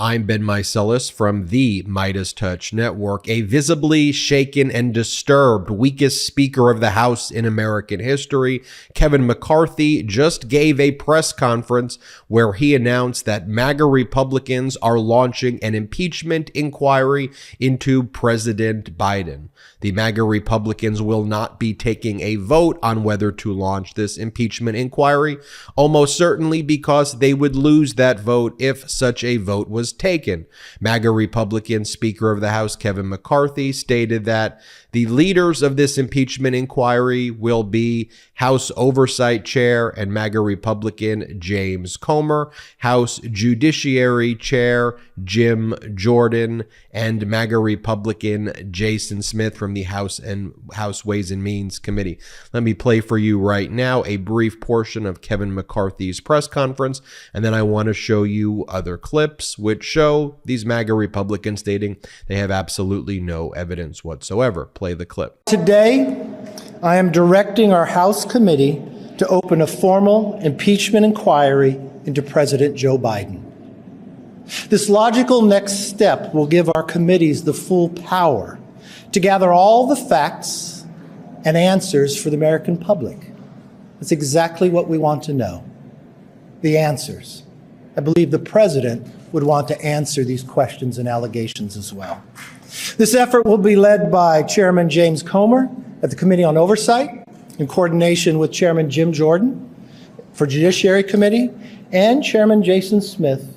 I'm Ben Meiselas from the MeidasTouch Network. A visibly shaken and disturbed weakest Speaker of the House in American history, Kevin McCarthy, just gave a press conference where he announced that MAGA Republicans are launching an impeachment inquiry into President Biden. The MAGA Republicans will not be taking a vote on whether to launch this impeachment inquiry, almost certainly because they would lose that vote if such a vote was taken. MAGA Republican Speaker of the House Kevin McCarthy stated that the leaders of this impeachment inquiry will be House Oversight Chair and MAGA Republican James Comer, House Judiciary Chair Jim Jordan, and MAGA Republican Jason Smith from the House Ways and Means Committee. Let me play for you right now a brief portion of Kevin McCarthy's press conference, and then I want to show you other clips which show these MAGA Republicans stating they have absolutely no evidence whatsoever. Play the clip. Today, I am directing our House committee to open a formal impeachment inquiry into President Joe Biden. This logical next step will give our committees the full power to gather all the facts and answers for the American public. That's exactly what we want to know, the answers. I believe the president would want to answer these questions and allegations as well. This effort will be led by Chairman James Comer at the Committee on Oversight, in coordination with Chairman Jim Jordan for Judiciary Committee and Chairman Jason Smith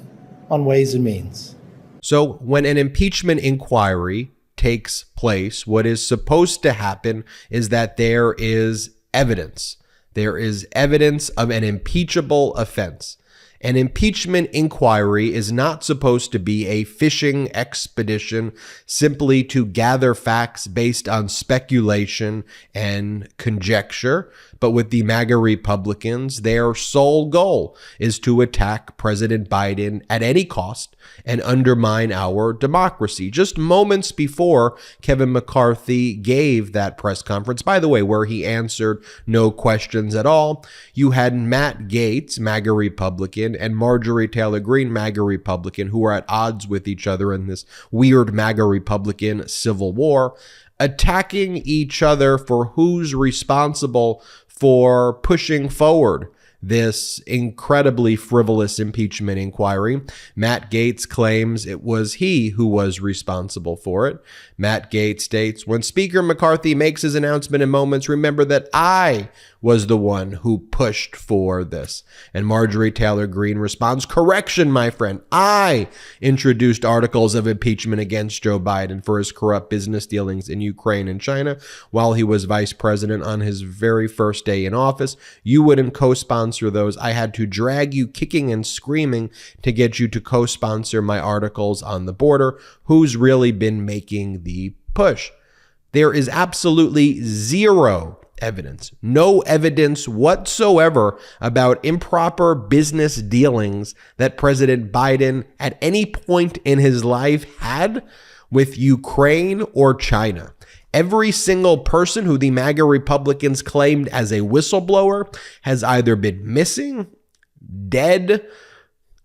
on Ways and Means. So when an impeachment inquiry takes place, what is supposed to happen is that there is evidence. There is evidence of an impeachable offense. An impeachment inquiry is not supposed to be a fishing expedition simply to gather facts based on speculation and conjecture. But with the MAGA Republicans, their sole goal is to attack President Biden at any cost and undermine our democracy. Just moments before Kevin McCarthy gave that press conference, by the way, where he answered no questions at all, you had Matt Gaetz, MAGA Republican, and Marjorie Taylor Greene, MAGA Republican, who are at odds with each other in this weird MAGA Republican civil war, attacking each other for who's responsible for pushing forward this incredibly frivolous impeachment inquiry. Matt Gaetz claims it was he who was responsible for it. Matt Gaetz states, "When Speaker McCarthy makes his announcement in moments, remember that I was the one who pushed for this." And Marjorie Taylor Greene responds, "Correction, my friend. I introduced articles of impeachment against Joe Biden for his corrupt business dealings in Ukraine and China while he was vice president on his very first day in office. You wouldn't co-sponsor those. I had to drag you kicking and screaming to get you to co-sponsor my articles on the border. Who's really been making the push?" There is absolutely zero evidence, no evidence whatsoever about improper business dealings that President Biden at any point in his life had with Ukraine or China. Every single person who the MAGA Republicans claimed as a whistleblower has either been missing, dead,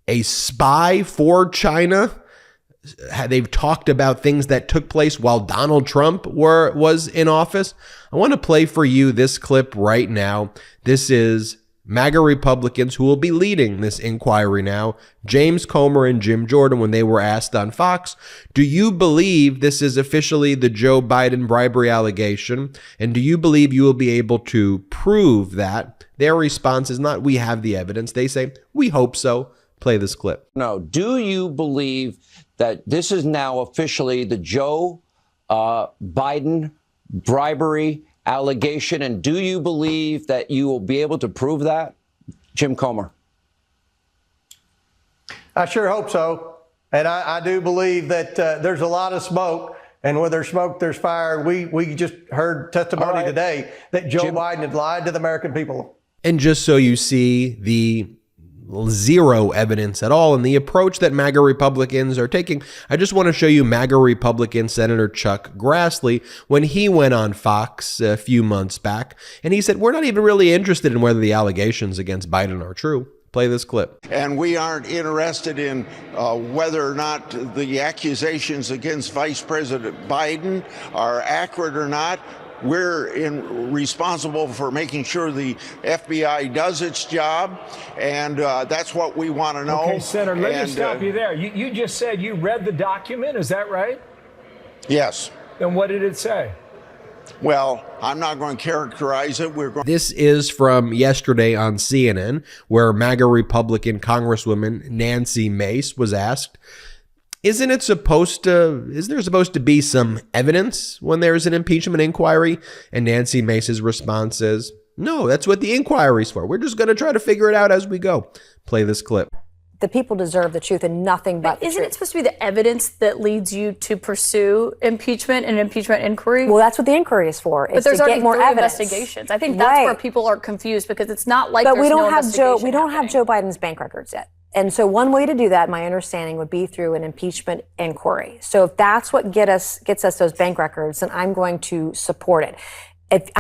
a spy for China. They've talked about things that took place while Donald Trump was in office. I want to play for you this clip right now. This is MAGA Republicans who will be leading this inquiry now, James Comer and Jim Jordan, when they were asked on Fox, "Do you believe this is officially the Joe Biden bribery allegation? And do you believe you will be able to prove that?" Their response is not, "We have the evidence." They say, "We hope so." Play this clip. No. Do you believe that this is now officially the Joe Biden bribery allegation? And do you believe that you will be able to prove that? Jim Comer. I sure hope so. And I do believe that there's a lot of smoke. And where there's smoke, there's fire. We just heard testimony today that Joe Biden had lied to the American people. And just so you see the zero evidence at all in the approach that MAGA Republicans are taking, I just want to show you MAGA Republican Senator Chuck Grassley when he went on Fox a few months back, and he said, "We're not even really interested in whether the allegations against Biden are true." Play this clip. And we aren't interested in whether or not the accusations against Vice President Biden are accurate or not. We're responsible for making sure the FBI does its job, and that's what we want to know. Okay, Senator, let me stop you there. You just said you read the document, is that right? Yes. Then what did it say? Well, I'm not going to characterize it. This is from yesterday on CNN, where MAGA Republican Congresswoman Nancy Mace was asked, isn't there supposed to be some evidence when there's an impeachment inquiry? And Nancy Mace's response is, no, that's what the inquiry's for. We're just going to try to figure it out as we go. Play this clip. The people deserve the truth and nothing but the truth. Isn't it supposed to be the evidence that leads you to pursue impeachment and impeachment inquiry? Well, that's what the inquiry is for. But there's already more investigations. I think that's where people are confused, because it's not like there's no investigation. We don't have Joe Biden's bank records yet. And so one way to do that, my understanding, would be through an impeachment inquiry. So if that's what gets us those bank records, then I'm going to support it.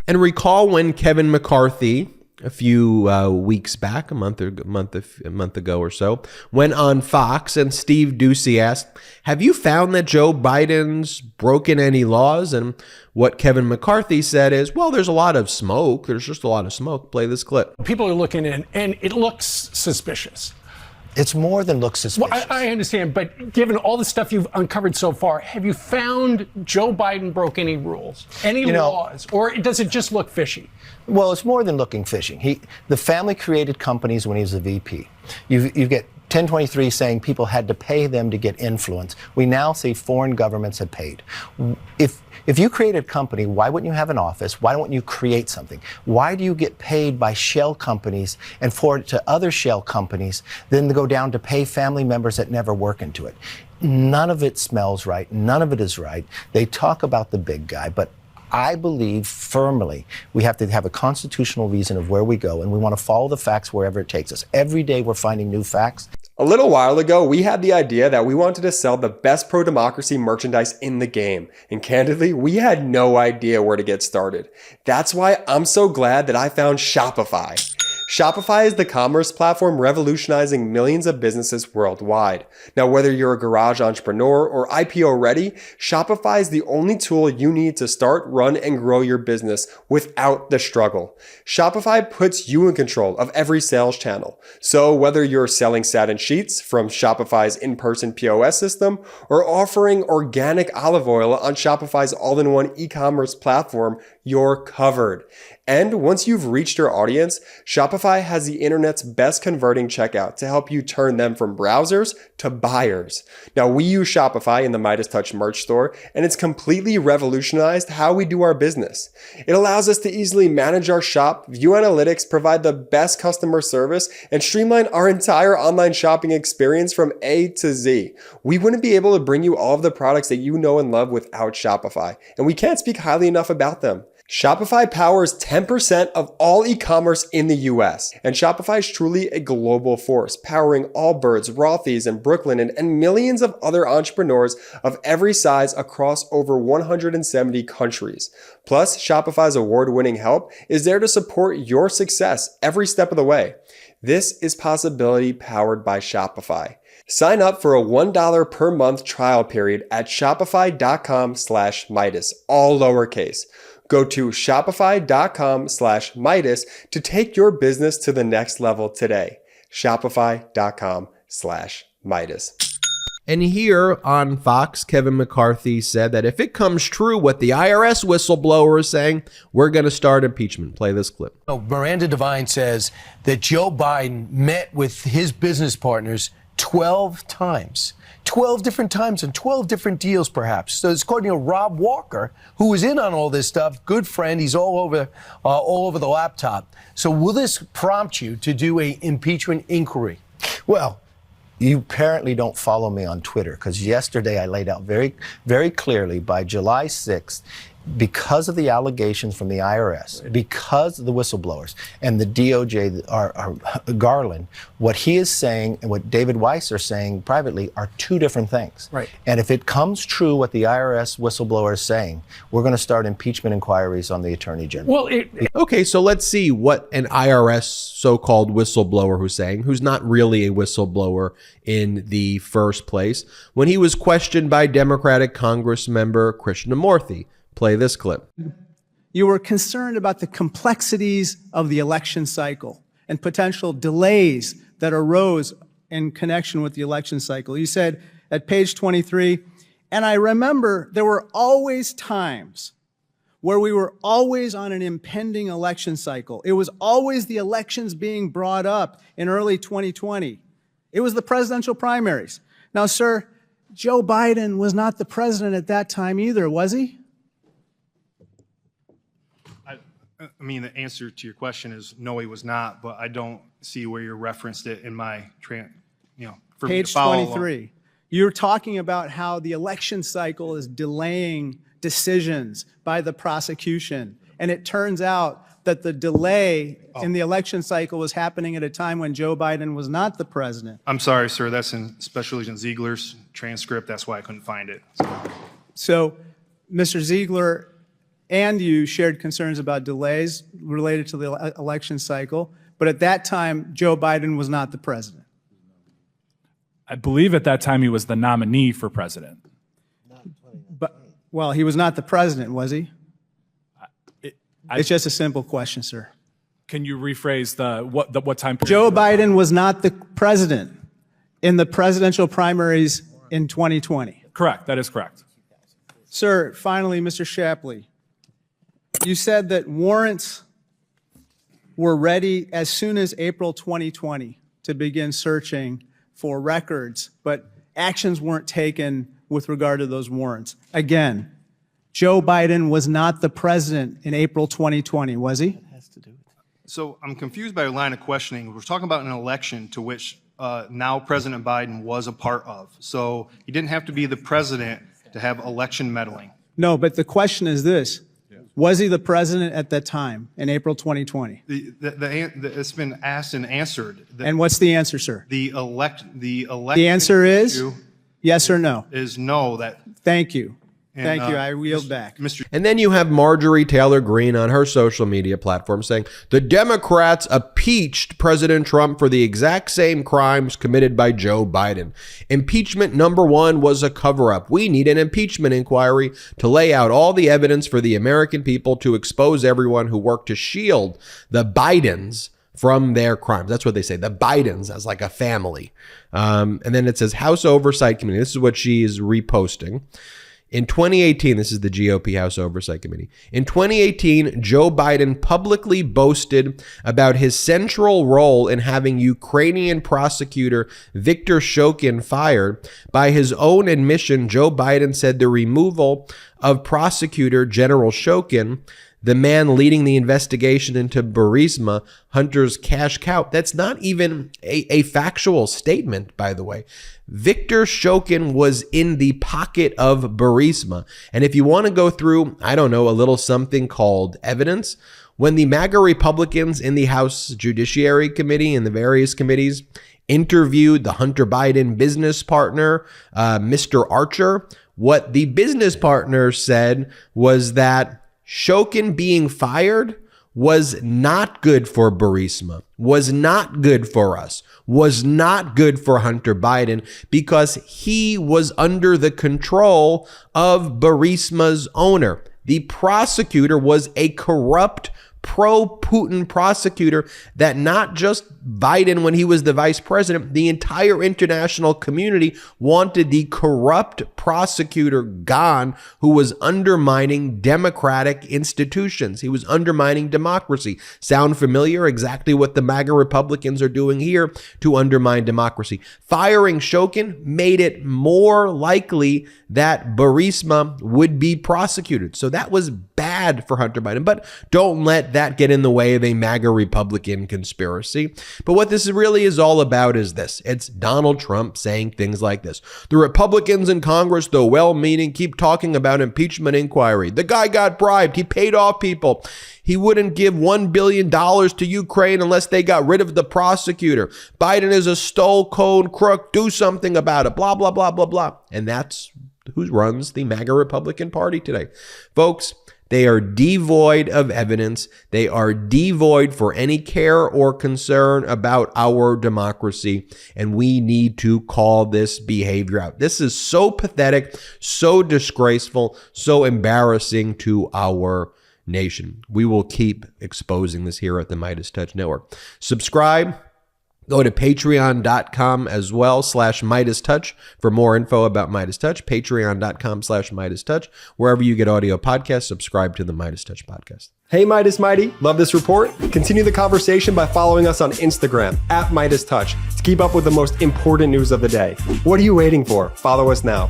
And recall when Kevin McCarthy, a few weeks back, a month ago or so, went on Fox, and Steve Doocy asked, have you found that Joe Biden's broken any laws? And what Kevin McCarthy said is, well, there's a lot of smoke. There's just a lot of smoke. Play this clip. People are looking in, and it looks suspicious. It's more than looks suspicious. Well, I understand, but given all the stuff you've uncovered so far, have you found Joe Biden broke any rules, any laws, or does it just look fishy? Well, it's more than looking fishy. The family created companies when he was a VP. You get 1023 saying people had to pay them to get influence. We now see foreign governments have paid. If you create a company, why wouldn't you have an office? Why don't you create something? Why do you get paid by shell companies and forward it to other shell companies, then go down to pay family members that never work into it? None of it smells right. None of it is right. They talk about the big guy, but I believe firmly we have to have a constitutional reason of where we go, and we want to follow the facts wherever it takes us. Every day we're finding new facts. A little while ago, we had the idea that we wanted to sell the best pro-democracy merchandise in the game. And candidly, we had no idea where to get started. That's why I'm so glad that I found Shopify. Shopify is the commerce platform revolutionizing millions of businesses worldwide. Now, whether you're a garage entrepreneur or IPO ready, Shopify is the only tool you need to start, run, and grow your business without the struggle. Shopify puts you in control of every sales channel. So whether you're selling satin sheets from Shopify's in-person POS system or offering organic olive oil on Shopify's all-in-one e-commerce platform, you're covered. And once you've reached your audience, Shopify has the internet's best converting checkout to help you turn them from browsers to buyers. Now, we use Shopify in the MeidasTouch merch store, and it's completely revolutionized how we do our business. It allows us to easily manage our shop, view analytics, provide the best customer service, and streamline our entire online shopping experience from A to Z. We wouldn't be able to bring you all of the products that you know and love without Shopify, and we can't speak highly enough about them. Shopify powers 10% of all e-commerce in the US, and Shopify is truly a global force, powering Allbirds, Rothy's, and Brooklinen, and millions of other entrepreneurs of every size across over 170 countries. Plus, Shopify's award-winning help is there to support your success every step of the way. This is possibility powered by Shopify. Sign up for a $1 per month trial period at shopify.com/Meidas, all lowercase. Go to shopify.com/Meidas to take your business to the next level today. Shopify.com/Meidas. And here on Fox, Kevin McCarthy said that if it comes true what the IRS whistleblower is saying, we're going to start impeachment. Play this clip. Miranda Devine says that Joe Biden met with his business partners 12 times. 12 different times and 12 different deals, perhaps. So it's according to Rob Walker, who was in on all this stuff. Good friend. He's all over the laptop. So will this prompt you to do a impeachment inquiry? Well, you apparently don't follow me on Twitter, because yesterday I laid out very, very clearly by July 6th, because of the allegations from the IRS, because of the whistleblowers and the DOJ are Garland, what he is saying and what David Weiss are saying privately are two different things. Right. And if it comes true what the IRS whistleblower is saying, we're going to start impeachment inquiries on the Attorney General. Well, Okay, so let's see what an IRS so-called whistleblower who's saying, who's not really a whistleblower in the first place, when he was questioned by Democratic Congress member Krishnamurthy. Play this clip. You were concerned about the complexities of the election cycle and potential delays that arose in connection with the election cycle. You said at page 23, and I remember there were always times where we were always on an impending election cycle. It was always the elections being brought up in early 2020. It was the presidential primaries. Now, sir, Joe Biden was not the president at that time either, was he? I mean, the answer to your question is no, he was not, but I don't see where you referenced it in my, for me Page to follow 23. along. You're talking about how the election cycle is delaying decisions by the prosecution. And it turns out that the delay in the election cycle was happening at a time when Joe Biden was not the president. I'm sorry, sir. That's in Special Agent Ziegler's transcript. That's why I couldn't find it. So, Mr. Ziegler and you shared concerns about delays related to the election cycle, but at that time, Joe Biden was not the president. I believe at that time he was the nominee for president. But, well, he was not the president, was he? It's just a simple question, sir. Can you rephrase what time period? Joe Biden was not the president in the presidential primaries in 2020. Correct. That is correct. Sir, finally, Mr. Shapley, you said that warrants were ready as soon as April 2020 to begin searching for records, but actions weren't taken with regard to those warrants. Again, Joe Biden was not the president in April 2020, was he? So I'm confused by your line of questioning. We're talking about an election to which now President Biden was a part of. So he didn't have to be the president to have election meddling. No, but the question is this. Was he the president at that time in April 2020? It's been asked and answered. And what's the answer, sir? The election. The answer is yes or no? Is no. Thank you. Thank you. I yield back. And then you have Marjorie Taylor Greene on her social media platform saying the Democrats impeached President Trump for the exact same crimes committed by Joe Biden. Impeachment number one was a cover-up. We need an impeachment inquiry to lay out all the evidence for the American people to expose everyone who worked to shield the Bidens from their crimes. That's what they say, the Bidens as like a family. And then it says House Oversight Committee. This is what she is reposting. In 2018, this is the GOP House Oversight Committee. In 2018, Joe Biden publicly boasted about his central role in having Ukrainian prosecutor Viktor Shokin fired. By his own admission, Joe Biden said the removal of prosecutor General Shokin, the man leading the investigation into Burisma, Hunter's cash cow. That's not even a factual statement, by the way. Viktor Shokin was in the pocket of Burisma. And if you want to go through, I don't know, a little something called evidence, when the MAGA Republicans in the House Judiciary Committee and the various committees interviewed the Hunter Biden business partner, Mr. Archer, what the business partner said was that Shokin being fired was not good for Burisma, was not good for us, was not good for Hunter Biden because he was under the control of Burisma's owner. The prosecutor was a corrupt, pro-Putin prosecutor that not just Biden when he was the vice president, the entire international community wanted the corrupt prosecutor gone who was undermining democratic institutions. He was undermining democracy. Sound familiar? Exactly what the MAGA Republicans are doing here to undermine democracy. Firing Shokin made it more likely that Burisma would be prosecuted. So that was bad for Hunter Biden. But don't let that get in the way of a MAGA Republican conspiracy. But what this really is all about is this. It's Donald Trump saying things like this. The Republicans in Congress, though well-meaning, keep talking about impeachment inquiry. The guy got bribed. He paid off people. He wouldn't give $1 billion to Ukraine unless they got rid of the prosecutor. Biden is a stole-cone crook. Do something about it. Blah, blah, blah, blah, blah. And that's who runs the MAGA Republican Party today. Folks, they are devoid of evidence. They are devoid for any care or concern about our democracy. And we need to call this behavior out. This is so pathetic, so disgraceful, so embarrassing to our nation. We will keep exposing this here at the MeidasTouch Network. Subscribe. Go to patreon.com as well /MeidasTouch for more info about MeidasTouch. Patreon.com /MeidasTouch. Wherever you get audio podcasts, subscribe to the MeidasTouch podcast. Hey, Meidas Mighty, love this report? Continue the conversation by following us on Instagram @MeidasTouch to keep up with the most important news of the day. What are you waiting for? Follow us now.